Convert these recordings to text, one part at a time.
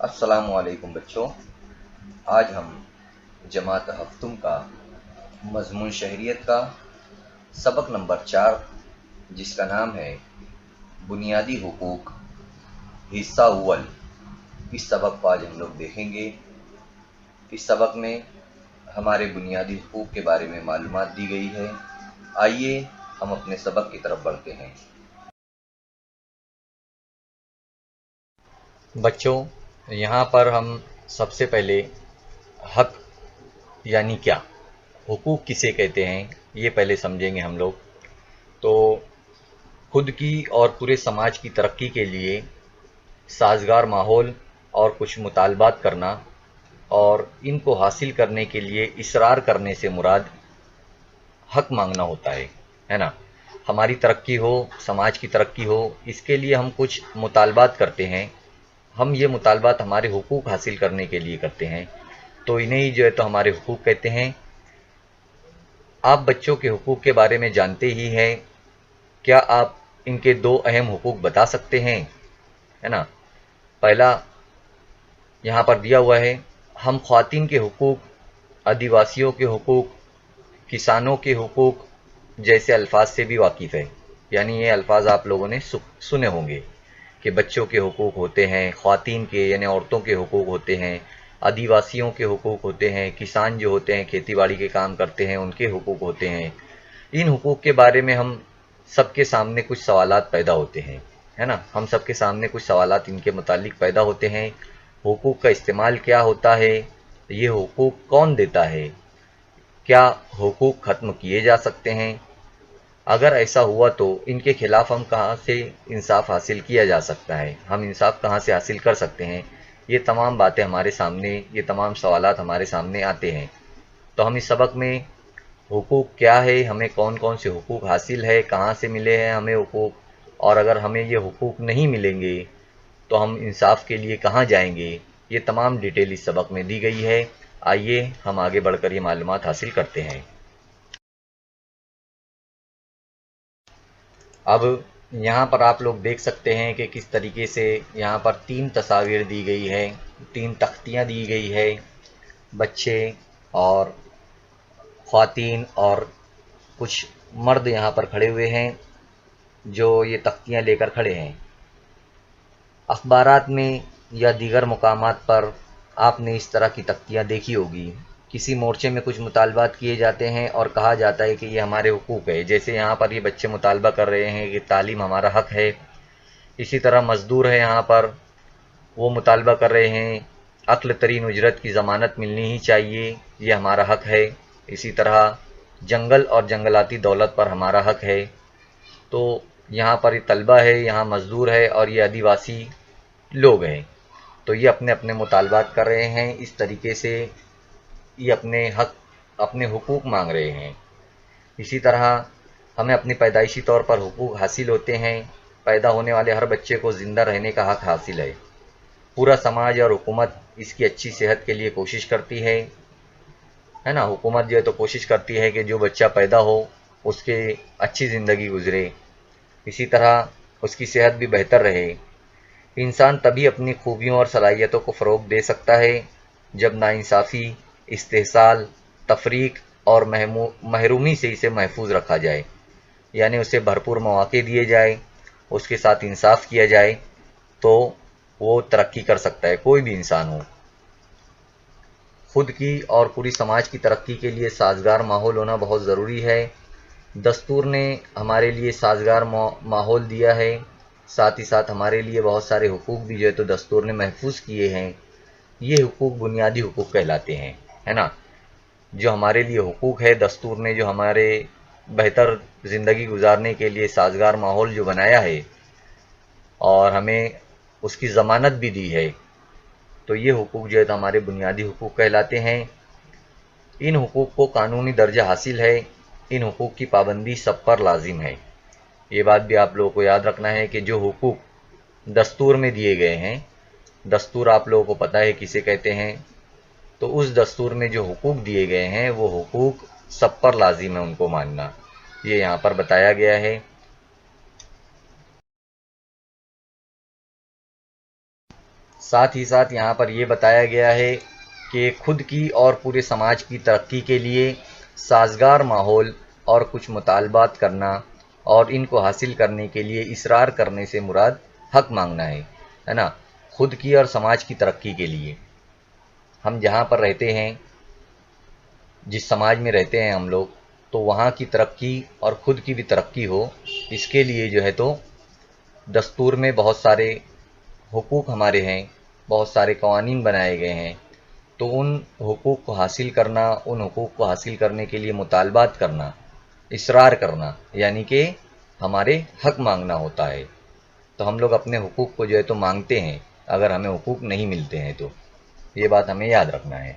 अस्सलामु अलैकुम बच्चों। आज हम जमात हफ्तुम का मजमून शहरियत का सबक नंबर 4 जिसका नाम है बुनियादी हुकूक हिस्सा अव्वल, इस सबक को आज हम लोग देखेंगे। इस सबक में हमारे बुनियादी हुकूक के बारे में मालूमात दी गई है। आइए हम अपने सबक की तरफ बढ़ते हैं। बच्चों, यहाँ पर हम सबसे पहले हक यानी क्या, हुकूक किसे कहते हैं, ये पहले समझेंगे हम लोग। तो खुद की और पूरे समाज की तरक्की के लिए साजगार माहौल और कुछ मुतालबात करना और इनको हासिल करने के लिए इसरार करने से मुराद हक मांगना होता है ना। हमारी तरक्की हो, समाज की तरक्की हो, इसके लिए हम कुछ मुतालबात करते हैं। हम ये मुतालबात हमारे हुकूक हासिल करने के लिए करते हैं, तो इन्हें ही जो है तो हमारे हुकूक कहते हैं। आप बच्चों के हुकूक के बारे में जानते ही हैं। क्या आप इनके दो अहम हुकूक बता सकते हैं, है ना। पहला यहाँ पर दिया हुआ है, हम ख्वातीन के हुकूक, आदिवासियों के हुकूक, किसानों के हुकूक जैसे अल्फाज से भी वाकिफ़ है। यानी ये अल्फाज आप लोगों ने सुने होंगे कि बच्चों के हुकूक होते हैं, ख्वातीन के यानी औरतों के हुकूक होते हैं, आदिवासियों के हुकूक होते हैं, किसान जो होते हैं खेती बाड़ी के काम करते हैं उनके हुकूक होते हैं। इन हुकूक के बारे में हम सबके सामने कुछ सवालात पैदा होते हैं, है ना। हम सबके सामने कुछ सवालात इनके मुतालिक पैदा होते हैं। हुकूक का इस्तेमाल क्या होता है, ये हुकूक कौन देता है, क्या हुकूक ख़त्म किए जा सकते हैं, अगर ऐसा हुआ तो इनके खिलाफ हम कहाँ से इंसाफ हासिल किया जा सकता है, हम इंसाफ कहाँ से हासिल कर सकते हैं। ये तमाम बातें हमारे सामने, ये तमाम सवालात हमारे सामने आते हैं। तो हम इस सबक में हुकूक क्या है, हमें कौन कौन से हुकूक हासिल है, कहाँ से मिले हैं हमें हुकूक, और अगर हमें ये हुकूक नहीं मिलेंगे तो हम इंसाफ के लिए कहाँ जाएंगे, ये तमाम डिटेल इस सबक में दी गई है। आइए हम आगे बढ़कर ये मालूमात हासिल करते हैं। अब यहाँ पर आप लोग देख सकते हैं कि किस तरीके से यहाँ पर 3 तस्वीर दी गई है, 3 तख्तियाँ दी गई है। बच्चे और ख्वातीन और कुछ मर्द यहाँ पर खड़े हुए हैं जो ये तख्तियाँ लेकर खड़े हैं। अखबारात में या दीगर मुकामात पर आपने इस तरह की तख्तियाँ देखी होगी। किसी मोर्चे में कुछ मुतालबात किए जाते हैं और कहा जाता है कि ये हमारे हुकूक है। जैसे यहाँ पर ये बच्चे मुतालबा कर रहे हैं कि तालीम हमारा हक है। इसी तरह मज़दूर है यहाँ पर, वो मुतालबा कर रहे हैं अक्ल तरीन उजरत की ज़मानत मिलनी ही चाहिए, ये हमारा हक है। इसी तरह जंगल और जंगलाती दौलत पर हमारा हक है। तो यहाँ पर ये तलबा है, यहाँ मज़दूर है और ये आदिवासी लोग हैं। तो ये अपने अपने मुतालबात कर रहे हैं। इस तरीके से ये अपने हक, अपने हुकूक मांग रहे हैं। इसी तरह हमें अपनी पैदाइशी तौर पर हुकूक हासिल होते हैं। पैदा होने वाले हर बच्चे को ज़िंदा रहने का हक हासिल है। पूरा समाज और हुकूमत इसकी अच्छी सेहत के लिए कोशिश करती है ना। हुकूमत जो है तो कोशिश करती है कि जो बच्चा पैदा हो उसके अच्छी ज़िंदगी गुजरे, इसी तरह उसकी सेहत भी बेहतर रहे। इंसान तभी अपनी खूबियों और सलाहियतों को फ़रोग़ दे सकता है जब नाइंसाफ़ी, इस्तेहसाल, तफरीक और महरूमी से इसे महफूज रखा जाए। यानी उसे भरपूर मौक़े दिए जाए, उसके साथ इंसाफ किया जाए, तो वो तरक्की कर सकता है, कोई भी इंसान हो। खुद की और पूरी समाज की तरक्की के लिए साजगार माहौल होना बहुत ज़रूरी है। दस्तूर ने हमारे लिए साजगार माहौल दिया है, साथ ही साथ हमारे लिए बहुत सारे हुकूक भी जो है तो दस्तूर ने महफूज किए हैं। ये हुकूक बुनियादी हुकूक कहलाते हैं, है ना। जो हमारे लिए हुकूक है, दस्तूर ने जो हमारे बेहतर ज़िंदगी गुजारने के लिए साजगार माहौल जो बनाया है और हमें उसकी ज़मानत भी दी है, तो ये हुकूक जो है तो हमारे बुनियादी हुकूक कहलाते हैं। इन हुकूक को कानूनी दर्जा हासिल है। इन हुकूक की पाबंदी सब पर लाजिम है। ये बात भी आप लोगों को याद रखना है कि जो हुकूक दस्तूर में दिए गए हैं, दस्तूर आप लोगों को पता है किसे कहते हैं, तो उस दस्तूर में जो हुकूक दिए गए हैं वो हुकूक सब पर लाजिम है उनको मानना, ये यहाँ पर बताया गया है। साथ ही साथ यहाँ पर ये बताया गया है कि खुद की और पूरे समाज की तरक्की के लिए साजगार माहौल और कुछ मुतालबात करना और इनको हासिल करने के लिए इसरार करने से मुराद हक मांगना है ना। खुद की और समाज की तरक्की के लिए हम जहाँ पर रहते हैं, जिस समाज में रहते हैं हम लोग, तो वहाँ की तरक्की और खुद की भी तरक्की हो, इसके लिए जो है तो दस्तूर में बहुत सारे हुकूक हमारे हैं, बहुत सारे कवानीन बनाए गए हैं। तो उन हुकूक को हासिल करना, उन हुकूक को हासिल करने के लिए मुतालबात करना, इसरार करना, यानी कि हमारे हक मांगना होता है। तो हम लोग अपने हुकूक को जो है तो मांगते हैं अगर हमें हुकूक नहीं मिलते हैं तो। ये बात हमें याद रखना है।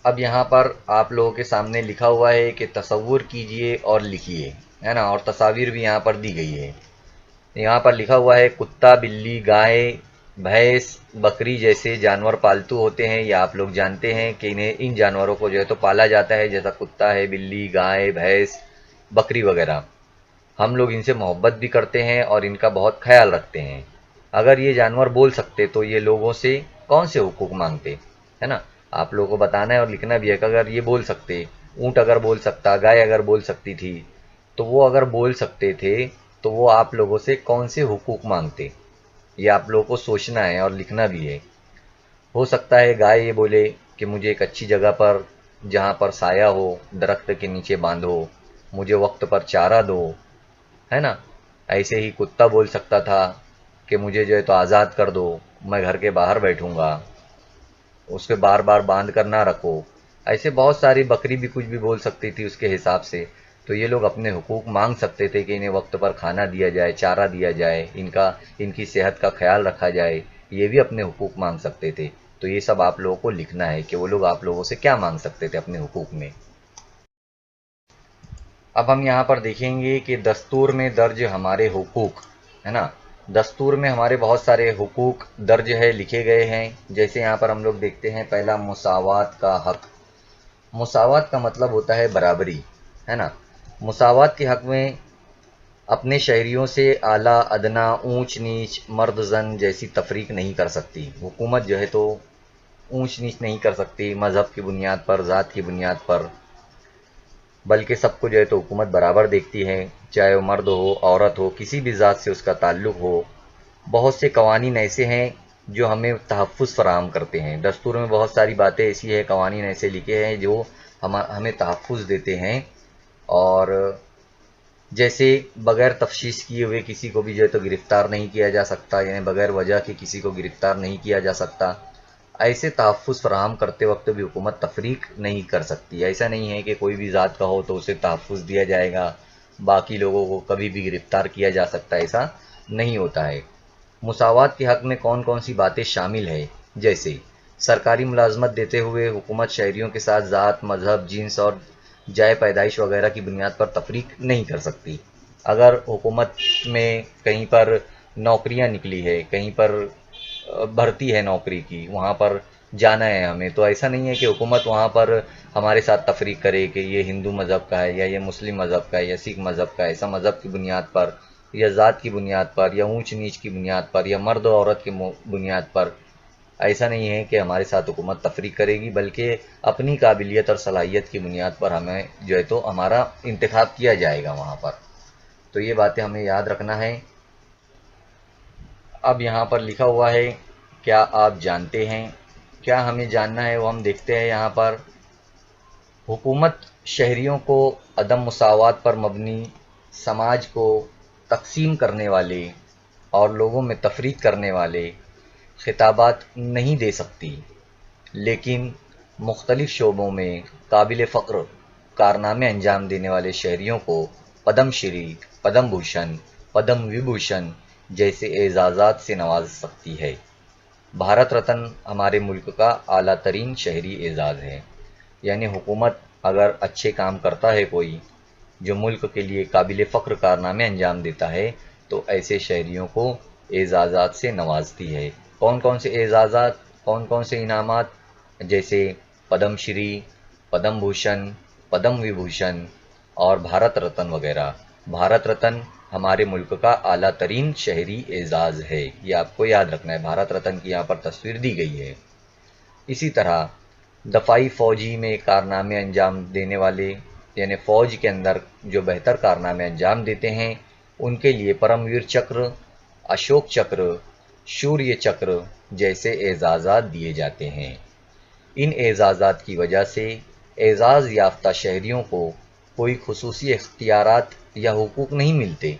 अब यहाँ पर आप लोगों के सामने लिखा हुआ है कि तसव्वुर कीजिए और लिखिए, है ना, और तस्वीर भी यहाँ पर दी गई है। यहाँ पर लिखा हुआ है कुत्ता, बिल्ली, गाय, भैंस, बकरी जैसे जानवर पालतू होते हैं। या आप लोग जानते हैं कि इन जानवरों को जो है तो पाला जाता है, जैसा कुत्ता है, बिल्ली, गाय, भैंस, बकरी वगैरह। हम लोग इनसे मोहब्बत भी करते हैं और इनका बहुत ख्याल रखते हैं। अगर ये जानवर बोल सकते तो ये लोगों से कौन से हुकूक मांगते, है ना। आप लोगों को बताना है और लिखना भी है कि अगर ये बोल सकते, ऊँट अगर बोल सकता, गाय अगर बोल सकती थी, तो वो अगर बोल सकते थे तो वो आप लोगों से कौन से हुकूक मांगते, ये आप लोगों को सोचना है और लिखना भी है। हो सकता है गाय ये बोले कि मुझे एक अच्छी जगह पर, जहाँ पर साया हो, दरख्त के नीचे बांधो, मुझे वक्त पर चारा दो, है ना। ऐसे ही कुत्ता बोल सकता था कि मुझे जो है तो आज़ाद कर दो, मैं घर के बाहर बैठूंगा, उसके बार बार बांध कर ना रखो। ऐसे बहुत सारी, बकरी भी कुछ भी बोल सकती थी उसके हिसाब से। तो ये लोग अपने हुकूक मांग सकते थे कि इन्हें वक्त पर खाना दिया जाए, चारा दिया जाए, इनकी सेहत का ख्याल रखा जाए। ये भी अपने हुकूक मांग सकते थे। तो ये सब आप लोगों को लिखना है कि वो लोग आप लोगों से क्या मांग सकते थे अपने हुकूक में। अब हम यहाँ पर देखेंगे कि दस्तूर में दर्ज हमारे हुकूक, है ना। दस्तूर में हमारे बहुत सारे हुकूक दर्ज है, लिखे गए हैं। जैसे यहाँ पर हम लोग देखते हैं, पहला मुसावात का हक। मुसावात का मतलब होता है बराबरी, है ना। मुसावात के हक में अपने शहरियों से आला अदना, ऊंच नीच, मर्द जन जैसी तफरीक नहीं कर सकती। हुकूमत जो है तो ऊंच नीच नहीं कर सकती मज़हब की बुनियाद पर, ज़ात की बुनियाद पर, बल्कि सबको जो है तो हुकूमत बराबर देखती है, चाहे वो मर्द हो, औरत हो, किसी भी ज़ात से उसका ताल्लुक़ हो। बहुत से कवानीन ऐसे हैं जो हमें तहफ़्फ़ुज़ फ़राहम करते हैं। दस्तूर में बहुत सारी बातें ऐसी है, कवानीन ऐसे लिखे हैं जो हमें तहफ़्फ़ुज़ देते हैं। और जैसे बग़ैर तफ्शीश किए हुए किसी को भी जो है तो गिरफ़्तार नहीं किया जा सकता, यानी बग़ैर वजह के किसी को गिरफ़्तार नहीं किया जा सकता। ऐसे तहफ़्फ़ुज़ फ़राहम करते वक्त भी हुकूमत तफ़रीक नहीं कर सकती। ऐसा नहीं है कि कोई भी ज़ात का हो तो उसे तहफ़्फ़ुज़ दिया जाएगा, बाकी लोगों को कभी भी गिरफ़्तार किया जा सकता है, ऐसा नहीं होता है। मुसावात के हक़ में कौन कौन सी बातें शामिल है, जैसे सरकारी मुलाजमत देते हुए हुकूमत शहरियों के साथ ज़ात, मज़हब, जिन्स और जाए पैदाइश वगैरह की बुनियाद पर तफरीक नहीं कर सकती। अगर हुकूमत में कहीं पर नौकरियां निकली है, कहीं पर भर्ती है नौकरी की, वहाँ पर जाना है हमें, तो ऐसा नहीं है कि हुकूमत वहाँ पर हमारे साथ तफरीक करे कि ये हिंदू मज़हब का है, या ये मुस्लिम मज़हब का है, या सिख मज़हब का है। ऐसा मज़हब की बुनियाद पर, या ज़ात की बुनियाद पर, या ऊंच नीच की बुनियाद पर, या मर्द और औरत की बुनियाद पर ऐसा नहीं है कि हमारे साथ हुकूमत तफरीक करेगी, बल्कि अपनी काबिलियत और सलाहियत की बुनियाद पर हमें जो है तो हमारा इंतखाब किया जाएगा वहाँ पर। तो ये बातें हमें याद रखना है। अब यहाँ पर लिखा हुआ है, क्या आप जानते हैं, क्या हमें जानना है वो हम देखते हैं। यहाँ पर हुकूमत शहरियों को अदम मुसावात पर मबनी, समाज को तकसीम करने वाले और लोगों में तफरीक करने वाले खिताबात नहीं दे सकती, लेकिन मुख्तलिफ शोबों में काबिल फ़ख्र कारनामे अंजाम देने वाले शहरियों को पद्म श्री, पद्म भूषण, पद्म विभूषण जैसे एजाज़ात से नवाज सकती है। भारत रत्न हमारे मुल्क का आला तरीन शहरी एजाज़ है। यानी हुकूमत अगर अच्छे काम करता है कोई, जो मुल्क के लिए काबिल फ़ख्र कारनामे अंजाम देता है, तो ऐसे शहरियों को एजाज़ात से नवाजती है। कौन कौन से एजाज़ात, कौन कौन से इनामात, जैसे पद्म श्री, पद्म भूषण, पद्म विभूषण और भारत रत्न वगैरह। भारत रत्न हमारे मुल्क का आला तरीन शहरी एजाज़ है। ये आपको याद रखना है। भारत रत्न की यहाँ पर तस्वीर दी गई है। इसी तरह दफाई फौजी में कारनामे अंजाम देने वाले, यानी फौज के अंदर जो बेहतर कारनामे अंजाम देते हैं, उनके लिए परमवीर चक्र, अशोक चक्र, शूर्य चक्र जैसे एजाज़ात दिए जाते हैं। इन एजाज़ात की वजह से एजाज़ याफ्ता शहरियों को कोई खुसूसी इख्तियारात या हुकूक नहीं मिलते,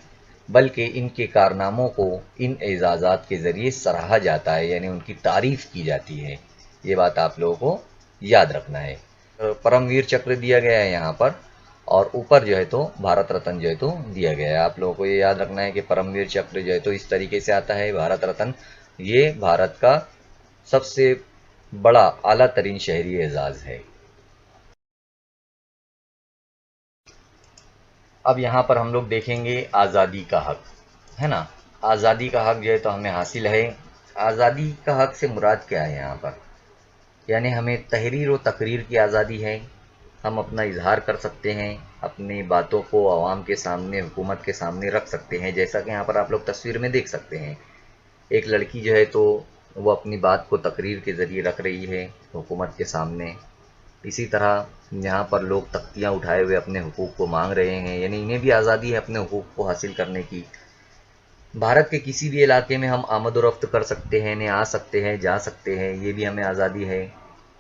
बल्कि इनके कारनामों को इन एजाज़ात के ज़रिए सराहा जाता है, यानी उनकी तारीफ़ की जाती है। ये बात आप लोगों को याद रखना है। परमवीर चक्र दिया गया है यहाँ पर, और ऊपर जो है तो भारत रत्न जो है तो दिया गया है। आप लोगों को ये याद रखना है कि परमवीर चक्र जो है तो इस तरीके से आता है। भारत रत्न ये भारत का सबसे बड़ा आला तरीन शहरी एजाज़ है। अब यहाँ पर हम लोग देखेंगे आज़ादी का हक, है ना। आज़ादी का हक जो है तो हमें हासिल है। आज़ादी का हक से मुराद क्या है यहाँ पर, यानी हमें तहरीर व तकरीर की आज़ादी है। हम अपना इजहार कर सकते हैं, अपनी बातों को आवाम के सामने, हुकूमत के सामने रख सकते हैं। जैसा कि यहाँ पर आप लोग तस्वीर में देख सकते हैं, एक लड़की जो है तो वो अपनी बात को तकरीर के ज़रिए रख रही है हुकूमत के सामने। इसी तरह यहाँ पर लोग तख्तियाँ उठाए हुए अपने हुकूक को मांग रहे हैं, यानी इन्हें भी आज़ादी है अपने हुकूक को हासिल करने की। भारत के किसी भी इलाके में हम आमद व रफ्त कर सकते हैं, आ सकते हैं, जा सकते हैं, ये भी हमें आज़ादी है।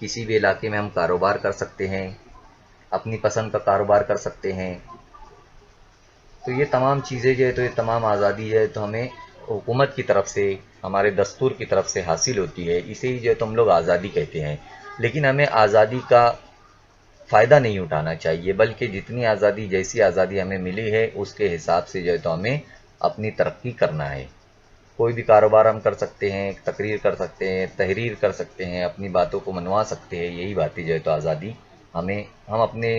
किसी भी इलाके में हम कारोबार कर सकते हैं, अपनी पसंद का कारोबार कर सकते हैं। तो ये तमाम चीज़ें जो है तो ये तमाम आज़ादी है तो हमें हुकूमत की तरफ से, हमारे दस्तूर की तरफ से हासिल होती है। इसे ही जो है तो हम लोग आज़ादी कहते हैं। लेकिन हमें आज़ादी का फ़ायदा नहीं उठाना चाहिए, बल्कि जितनी आज़ादी, जैसी आज़ादी हमें मिली है उसके हिसाब से जो है तो हमें अपनी तरक्की करना है। कोई भी कारोबार हम कर सकते हैं, तकरीर कर सकते हैं, तहरीर कर सकते हैं, अपनी बातों को मनवा सकते हैं। यही बातें जो है तो आज़ादी हमें, हम अपने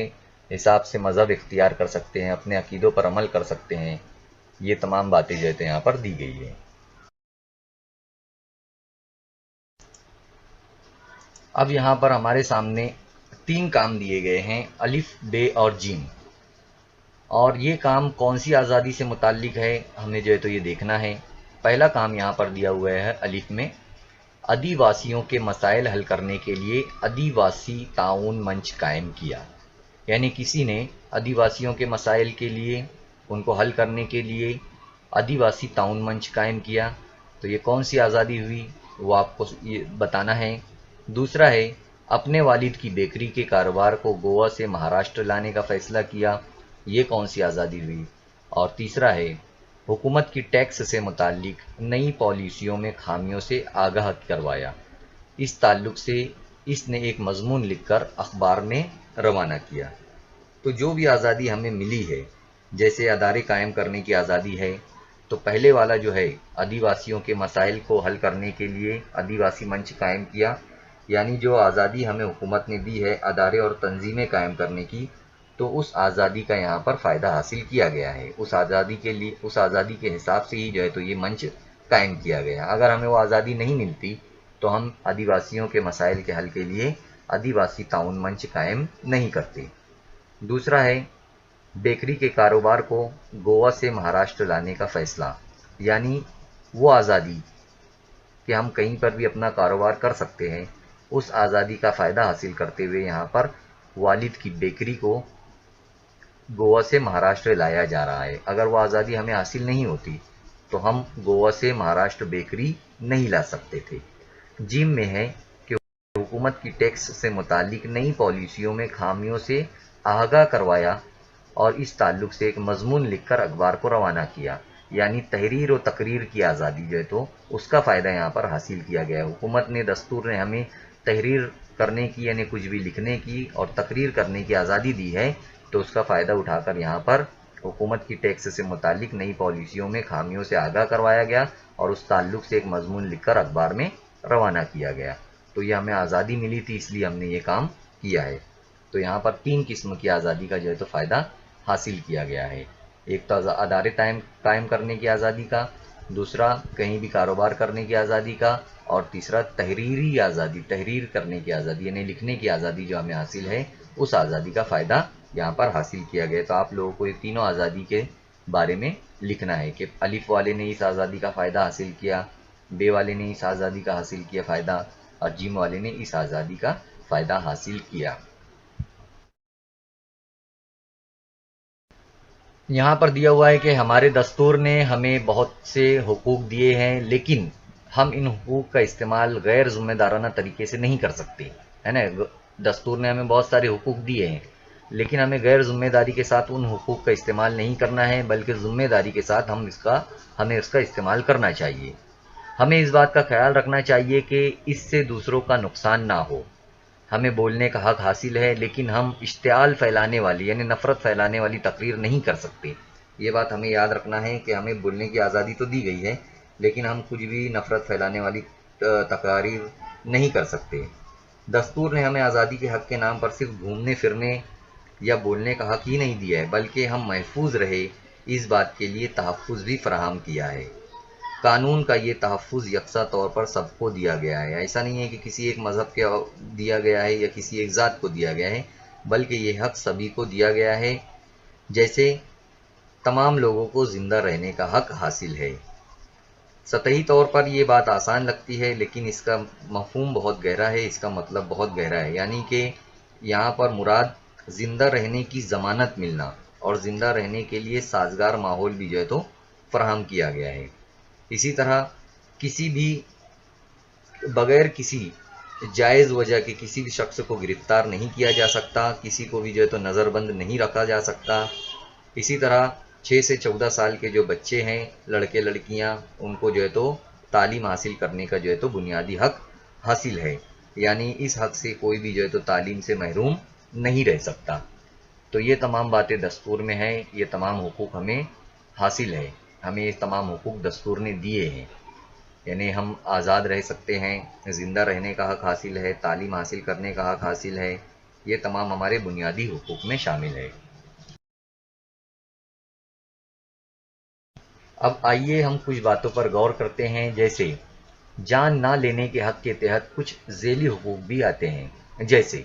हिसाब से मज़हब इख्तियार कर सकते हैं, अपने अकीदों पर अमल कर सकते हैं। ये तमाम बातें जो है तो यहाँ पर दी गई है। अब यहाँ पर हमारे सामने 3 काम दिए गए हैं, अलिफ, बे और जीम। और ये काम कौन सी आज़ादी से मुताल्लिक है, हमें जो है तो ये देखना है। पहला काम यहाँ पर दिया हुआ है अलिफ में, आदिवासियों के मसाइल हल करने के लिए आदिवासी ताउन मंच कायम किया। यानी किसी ने आदिवासियों के मसाइल के लिए, उनको हल करने के लिए आदिवासी ताउन मंच कायम किया। तो ये कौन सी आज़ादी हुई वो आपको ये बताना है। दूसरा है, अपने वालिद की बेकरी के कारोबार को गोवा से महाराष्ट्र लाने का फ़ैसला किया। ये कौन सी आज़ादी हुई। और तीसरा है, हुकूमत की टैक्स से मुताल्लिक नई पॉलिसियों में खामियों से आगाह करवाया। इस ताल्लुक से इसने एक मजमून लिखकर अखबार में रवाना किया। तो जो भी आज़ादी हमें मिली है, जैसे अदारे कायम करने की आज़ादी है, तो पहले वाला जो है आदिवासियों के मसाइल को हल करने के लिए आदिवासी मंच कायम किया, यानी जो आज़ादी हमें हुकूमत ने दी है अदारे और तंजीमें कायम करने की, तो उस आज़ादी का यहाँ पर फ़ायदा हासिल किया गया है। उस आज़ादी के लिए, उस आज़ादी के हिसाब से ही जो है तो ये मंच कायम किया गया। अगर हमें वो आज़ादी नहीं मिलती तो हम आदिवासियों के मसाइल के हल के लिए आदिवासी ताउन मंच कायम नहीं करते। दूसरा है, बेकरी के कारोबार को गोवा से महाराष्ट्र लाने का फ़ैसला, यानी वो आज़ादी कि हम कहीं पर भी अपना कारोबार कर सकते हैं, उस आज़ादी का फ़ायदा हासिल करते हुए यहाँ पर वालिद की बेकरी को गोवा से महाराष्ट्र लाया जा रहा है। अगर वो आज़ादी हमें हासिल नहीं होती तो हम गोवा से महाराष्ट्र बेकरी नहीं ला सकते थे। जिम में है कि हुकूमत की टैक्स से मुतालिक नई पॉलिसियों में खामियों से आगाह करवाया और इस ताल्लुक से एक मजमून लिखकर अखबार को रवाना किया। यानी तहरीर और तकरीर की आज़ादी जो है तो उसका फ़ायदा यहाँ पर हासिल किया गया। हुकूमत ने, दस्तूर ने हमें तहरीर करने की, यानी कुछ भी लिखने की और तकरीर करने की आज़ादी दी है, तो उसका फ़ायदा उठाकर यहाँ पर हुकूमत की टैक्स से मुतालिक नई पॉलिसियों में खामियों से आगाह करवाया गया और उस ताल्लुक से एक मजमून लिखकर अखबार में रवाना किया गया। तो ये हमें आज़ादी मिली थी, इसलिए हमने ये काम किया है। तो यहाँ पर 3 किस्म की आज़ादी का जो है तो फ़ायदा हासिल किया गया है। एक तो अदारे कायम करने की आज़ादी का, दूसरा कहीं भी कारोबार करने की आज़ादी का, और तीसरा तहरीरी आज़ादी, तहरीर करने की आज़ादी यानी लिखने की आज़ादी जो हमें हासिल है, उस आज़ादी का फ़ायदा यहाँ पर हासिल किया गया। तो आप लोगों को ये तीनों आज़ादी के بارے میں لکھنا ہے کہ الف والے نے اس آزادی کا فائدہ حاصل کیا، بے والے نے اس آزادی کا حاصل کیا فائدہ، اور جیم والے نے اس آزادی کا فائدہ حاصل کیا۔ یہاں پر دیا ہوا ہے کہ ہمارے دستور نے ہمیں بہت سے حقوق دیے ہیں، لیکن ہم ان حقوق کا استعمال غیر ذمہ دارانہ طریقے سے نہیں کر سکتے، ہے نا۔ دستور نے ہمیں بہت سارے حقوق دیے ہیں، لیکن ہمیں غیر ذمہ داری کے ساتھ ان حقوق کا استعمال نہیں کرنا ہے، بلکہ ذمہ داری کے ساتھ ہمیں اس کا استعمال کرنا چاہیے۔ ہمیں اس بات کا خیال رکھنا چاہیے کہ اس سے دوسروں کا نقصان نہ ہو۔ ہمیں بولنے کا حق حاصل ہے، لیکن ہم اشتعال پھیلانے والی یعنی نفرت پھیلانے والی تقریر نہیں کر سکتے۔ یہ بات ہمیں یاد رکھنا ہے کہ ہمیں بولنے کی آزادی تو دی گئی ہے، لیکن ہم کچھ بھی نفرت پھیلانے والی تقاریر نہیں کر سکتے۔ دستور نے ہمیں آزادی کے حق کے نام پر صرف گھومنے پھرنے یا بولنے کا حق ہی نہیں دیا ہے، بلکہ ہم محفوظ رہے اس بات کے لیے تحفظ بھی فراہم کیا ہے۔ قانون کا یہ تحفظ یکساں طور پر سب کو دیا گیا ہے، ایسا نہیں ہے کہ کسی ایک مذہب کے دیا گیا ہے یا کسی ایک ذات کو دیا گیا ہے، بلکہ یہ حق سبھی کو دیا گیا ہے۔ جیسے تمام لوگوں کو زندہ رہنے کا حق حاصل ہے۔ سطحی طور پر یہ بات آسان لگتی ہے، لیکن اس کا مفہوم بہت گہرا ہے، اس کا مطلب بہت گہرا ہے۔ یعنی کہ یہاں پر مراد زندہ رہنے کی ضمانت ملنا اور زندہ رہنے کے لیے سازگار ماحول بھی جو ہے تو فراہم کیا گیا ہے۔ اسی طرح کسی بھی بغیر کسی جائز وجہ کے کسی بھی شخص کو گرفتار نہیں کیا جا سکتا، کسی کو بھی جو ہے تو نظر بند نہیں رکھا جا سکتا۔ اسی طرح 6 سے 14 سال کے جو بچے ہیں، لڑکے لڑکیاں، ان کو جو ہے تو تعلیم حاصل کرنے کا جو ہے تو بنیادی حق حاصل ہے، یعنی اس حق سے کوئی بھی جو ہے تو تعلیم سے محروم نہیں رہ سکتا۔ تو یہ تمام باتیں دستور میں ہیں، یہ تمام حقوق ہمیں حاصل ہے، ہمیں یہ تمام حقوق دستور نے دیے ہیں، یعنی ہم آزاد رہ سکتے ہیں، زندہ رہنے کا حق حاصل ہے، تعلیم حاصل کرنے کا حق حاصل ہے، یہ تمام ہمارے بنیادی حقوق میں شامل ہے۔ اب آئیے ہم کچھ باتوں پر غور کرتے ہیں، جیسے جان نہ لینے کے حق کے تحت کچھ ذیلی حقوق بھی آتے ہیں۔ جیسے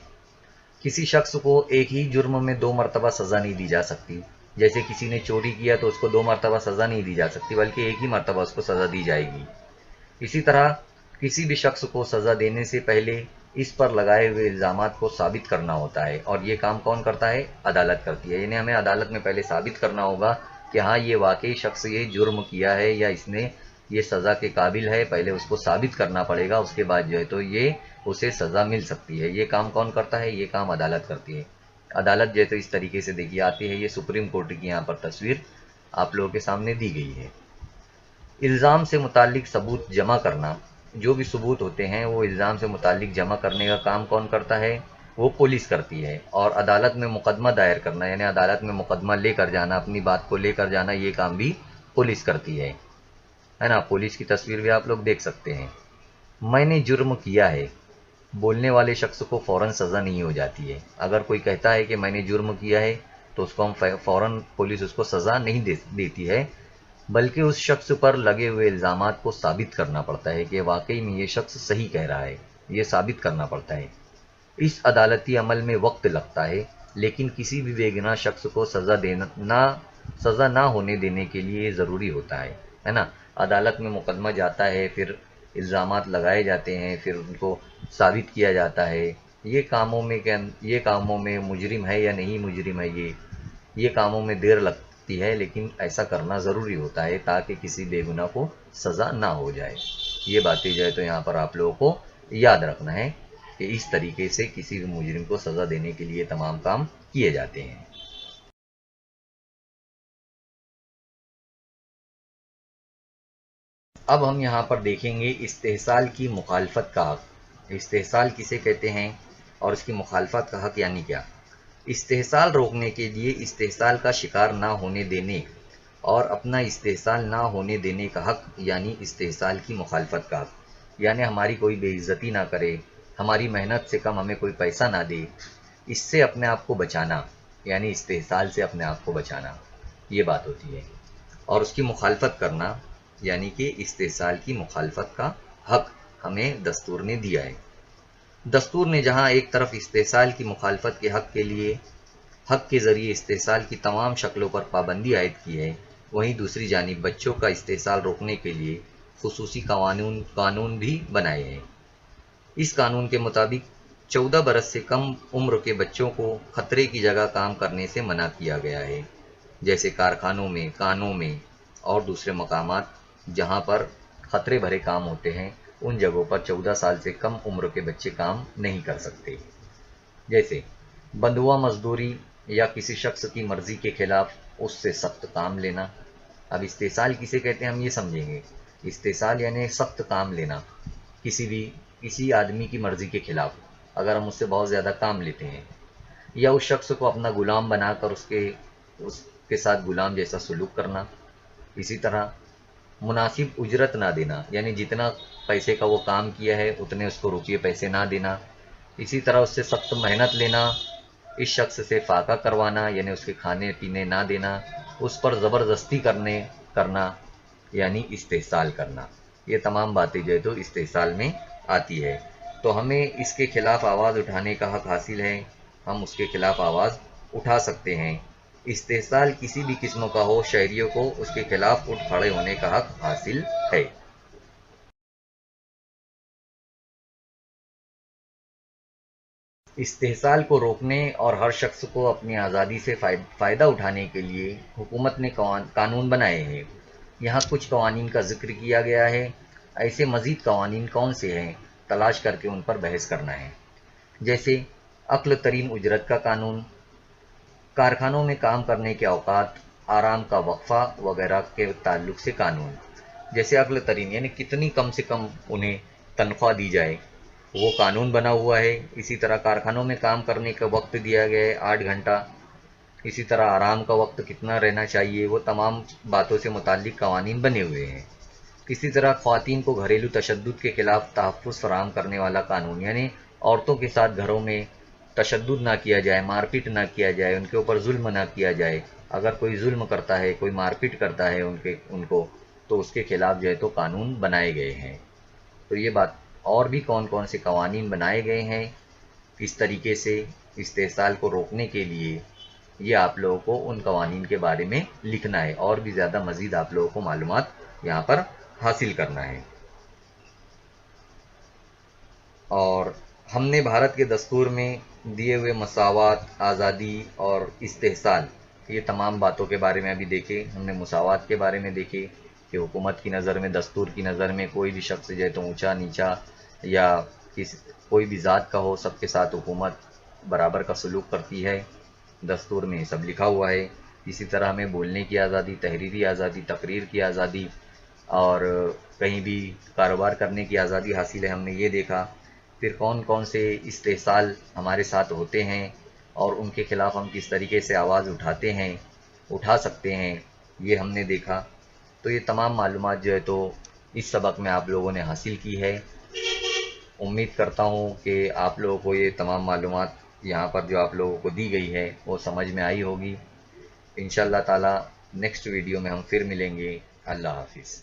کسی شخص کو ایک ہی جرم میں 2 مرتبہ سزا نہیں دی جا سکتی، جیسے کسی نے چوری کیا تو اس کو 2 مرتبہ سزا نہیں دی جا سکتی، بلکہ ایک ہی مرتبہ اس کو سزا دی جائے گی۔ اسی طرح کسی بھی شخص کو سزا دینے سے پہلے اس پر لگائے ہوئے الزامات کو ثابت کرنا ہوتا ہے، اور یہ کام کون کرتا ہے؟ عدالت کرتی ہے، یعنی ہمیں عدالت میں پہلے ثابت کرنا ہوگا کہ ہاں یہ واقعی شخص یہ جرم کیا ہے یا اس نے یہ سزا کے قابل ہے، پہلے اس کو ثابت کرنا پڑے گا، اس کے بعد جو ہے تو یہ اسے سزا مل سکتی ہے۔ یہ کام کون کرتا ہے؟ یہ کام عدالت کرتی ہے۔ عدالت جو ہے تو اس طریقے سے دیکھی آتی ہے، یہ سپریم کورٹ کی یہاں پر تصویر آپ لوگوں کے سامنے دی گئی ہے۔ الزام سے متعلق ثبوت جمع کرنا، جو بھی ثبوت ہوتے ہیں وہ الزام سے متعلق جمع کرنے کا کام کون کرتا ہے؟ وہ پولیس کرتی ہے۔ اور عدالت میں مقدمہ دائر کرنا، یعنی عدالت میں مقدمہ لے کر جانا، اپنی بات کو لے کر جانا، یہ کام بھی پولیس کرتی ہے نا۔ پولیس کی تصویر بھی آپ لوگ دیکھ سکتے ہیں۔ میں نے جرم کیا ہے، بولنے والے شخص کو فوراً سزا نہیں ہو جاتی ہے۔ اگر کوئی کہتا ہے کہ میں نے جرم کیا ہے تو اس کو ہم فوراً پولیس اس کو سزا نہیں دیتی ہے، بلکہ اس شخص پر لگے ہوئے الزامات کو ثابت کرنا پڑتا ہے کہ واقعی میں یہ شخص صحیح کہہ رہا ہے، یہ ثابت کرنا پڑتا ہے۔ اس عدالتی عمل میں وقت لگتا ہے، لیکن کسی بھی بے گناہ شخص کو سزا نہ ہونے دینے کے لیے یہ ضروری ہوتا ہے نا۔ عدالت میں مقدمہ جاتا ہے، پھر الزامات لگائے جاتے ہیں، پھر ان کو ثابت کیا جاتا ہے۔ یہ کاموں میں مجرم ہے یا نہیں مجرم ہے، یہ کاموں میں دیر لگتی ہے، لیکن ایسا کرنا ضروری ہوتا ہے تاکہ کسی بے گناہ کو سزا نہ ہو جائے۔ یہ باتیں جو ہے تو یہاں پر آپ لوگوں کو یاد رکھنا ہے کہ اس طریقے سے کسی بھی مجرم کو سزا دینے کے لیے تمام کام کیے جاتے ہیں۔ اب ہم یہاں پر دیکھیں گے استحصال کی مخالفت کا حق۔ استحصال کسے کہتے ہیں اور اس کی مخالفت کا حق یعنی کیا؟ استحصال روکنے کے لیے استحصال کا شکار نہ ہونے دینے اور اپنا استحصال نہ ہونے دینے کا حق یعنی استحصال کی مخالفت کا حق، یعنی ہماری کوئی بے عزتی نہ کرے، ہماری محنت سے کم ہمیں کوئی پیسہ نہ دے، اس سے اپنے آپ کو بچانا، یعنی استحصال سے اپنے آپ کو بچانا، یہ بات ہوتی ہے۔ اور اس کی مخالفت کرنا یعنی کہ استحصال کی مخالفت کا حق ہمیں دستور نے دیا ہے۔ دستور نے جہاں ایک طرف استحصال کی مخالفت کے حق کے ذریعے استحصال کی تمام شکلوں پر پابندی عائد کی ہے، वहीं दूसरी जानिब बच्चों का इस्तेसाल रोकने के लिए खुसूसी कानून भी बनाए हैं। इस कानून के मुताबिक 14 बरस से कम उम्र के बच्चों को खतरे की जगह काम करने से मना किया गया है, जैसे कारखानों में, कानों में और दूसरे मकामात जहां पर खतरे भरे काम होते हैं, उन जगहों पर 14 साल से कम उम्र के बच्चे काम नहीं कर सकते। जैसे बंधुआ मजदूरी या किसी शख्स की मर्जी के खिलाफ उससे सख्त काम लेना। अब इस्तेसाल किसे कहते हैं हम ये समझेंगे। इस्तेसाल यानी सख्त काम लेना, किसी आदमी की मर्जी के खिलाफ अगर हम उससे बहुत ज़्यादा काम लेते हैं, या उस शख्स को अपना गुलाम बनाकर उसके साथ गुलाम जैसा सलूक करना। इसी तरह मुनासिब उजरत ना देना, यानी जितना पैसे का वो काम किया है उतने उसको रुपये पैसे ना देना। इसी तरह उससे सख्त मेहनत लेना, इस शख्स से फाका करवाना यानी उसके खाने पीने ना देना, उस पर ज़बरदस्ती करना यानी इस्तेहसाल करना। ये तमाम बातें जो है तो इस्तेहसाल में आती है। तो हमें इसके खिलाफ आवाज़ उठाने का हक हासिल है, हम उसके खिलाफ आवाज़ उठा सकते हैं। इस्तेहसाल किसी भी किस्म का हो, शहरियों को उसके खिलाफ उठ खड़े होने का हक हासिल है। इस्तेहसाल को रोकने और हर शख्स को अपनी आज़ादी से फ़ायदा उठाने के लिए हुकूमत ने कानून बनाए हैं। यहाँ कुछ कवानीन का जिक्र किया गया है। ऐसे मज़ीद कवानीन कौन से हैं, तलाश करके उन पर बहस करना है। जैसे अक्ल तरीन उजरत का कानून, कारखानों में काम करने के औकात, आराम का वक्फा वगैरह के ताल्लुक से कानून। जैसे अक्ल तरीन यानी कितनी कम से कम उन्हें तनख्वाह दी जाए, वो कानून बना हुआ है। इसी तरह कारखानों में काम करने का वक्त दिया गया है 8 घंटा। इसी तरह आराम का वक्त कितना रहना चाहिए, वो तमाम बातों से मुताल्लिक कवानीन बने हुए हैं। इसी तरह ख़वातीन को घरेलू तशद्दुद के खिलाफ तहफ़्फ़ुज़ फराहम करने वाला कानून, यानी औरतों के साथ घरों में तशद्दुद ना किया जाए, मारपीट ना किया जाए, उनके ऊपर जुल्म ना किया जाए। अगर कोई जुल्म करता है, कोई मारपीट करता है उनको तो उसके खिलाफ जो है तो कानून बनाए गए हैं। तो ये बात, और भी कौन कौन से कवानीन बनाए गए हैं इस तरीके से इस्तेहसाल को रोकने के लिए, ये आप लोगों को उन कवानीन के बारे में लिखना है और भी ज़्यादा मज़ीद आप लोगों को मालूमात यहाँ पर हासिल करना है। और हमने भारत के दस्तूर में दिए हुए मसावात, आज़ादी और इस्तेहसाल, ये तमाम बातों के बारे में अभी देखे। हमने मसावात के बारे में देखे कि हुकूमत की नज़र में, दस्तूर की नज़र में कोई भी शख्स जो है तो ऊँचा नीचा या कोई भी ज़ात का हो, सबके साथ हुकूमत बराबर का सलूक करती है। दस्तूर में सब लिखा हुआ है। इसी तरह हमें बोलने की आज़ादी, तहरीरी आज़ादी, तकरीर की आज़ादी और कहीं भी कारोबार करने की आज़ादी हासिल है, हमने ये देखा। फिर कौन कौन से इस्तेहसाल हमारे साथ होते हैं और उनके ख़िलाफ़ हम किस तरीके से आवाज़ उठा सकते हैं, ये हमने देखा। तो ये तमाम मालूमात जो है तो इस सबक में आप लोगों ने हासिल की है। उम्मीद करता हूँ कि आप लोगों को ये तमाम मालूमात यहाँ पर जो आप लोगों को दी गई है वो समझ में आई होगी। इंशाअल्लाह ताला नेक्स्ट वीडियो में हम फिर मिलेंगे। अल्लाह हाफिज़।